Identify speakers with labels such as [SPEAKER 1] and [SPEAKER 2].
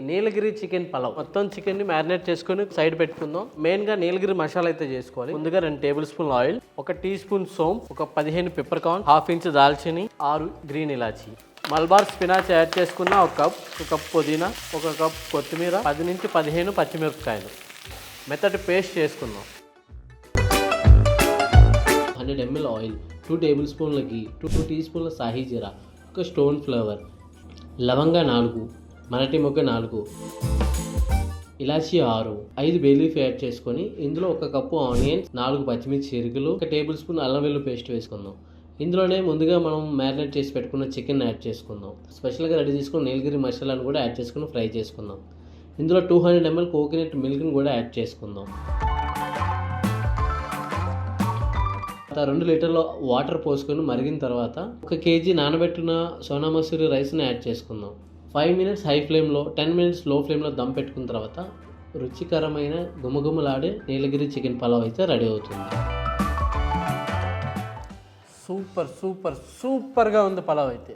[SPEAKER 1] నీలగిరి chicken pulao. మొత్తం chicken ని marinate చేసుకొని సైడ్ పెట్టుకుందాం. మెయిన్ గా నీలగిరి మసాలా అయితే చేసుకోవాలి. ముందుగా 2 tablespoon oil, 1 teaspoon సోంపు, ఒక 15 పెప్పర్ కార్న్, 1/2 ఇంచ్ దాల్చిని, 6 గ్రీన్ ఇలాచి, మల్బార్ స్పినాచ్ యాడ్ చేసుకున్న 1 కప్, 1 కప్ పుదీనా, 1 కప్ కొత్తిమీర, 10 నుంచి 15 పచ్చిమిరపకాయలు మెత్తటి పేస్ట్ చేసుకుందాం. 100 ml ఆయిల్, 2 టేబుల్ స్పూన్ల గీ, 2 టీ స్పూన్ల సాహీ జీరా, 1 స్టోన్ ఫ్లేవర్, లవంగా 4, మరటి మొగ్గ 4, ఇలాచీ 6, 5 బే లీఫ్ యాడ్ చేసుకొని ఇందులో 1 కప్పు ఆనియన్స్, 4 పచ్చిమిర్చి చీరికలు, 1 టేబుల్ స్పూన్ అల్లం వెల్లుల్లి పేస్ట్ వేసుకుందాం. ఇందులోనే ముందుగా మనం మ్యారినేట్ చేసి పెట్టుకున్న చికెన్ యాడ్ చేసుకుందాం. స్పెషల్గా రెడీ చేసుకున్న నీలగిరి మసాలాను కూడా యాడ్ చేసుకుని ఫ్రై చేసుకుందాం. ఇందులో 200 ml కోకోనట్ మిల్క్ని కూడా యాడ్ చేసుకుందాం. 2 లీటర్ల వాటర్ పోసుకొని మరిగిన తర్వాత 1 కేజీ నానబెట్టిన సోనా మసూరి రైస్ని యాడ్ చేసుకుందాం. 5 మినిట్స్ హై ఫ్లేమ్లో, 10 మినిట్స్ లో ఫ్లేమ్లో దమ్ పెట్టుకున్న తర్వాత రుచికరమైన గుమగుమలాడే నీలగిరి చికెన్ పలావ్ అయితే రెడీ అవుతుంది. సూపర్ సూపర్ సూపర్గా ఉంది పలావ్ అయితే.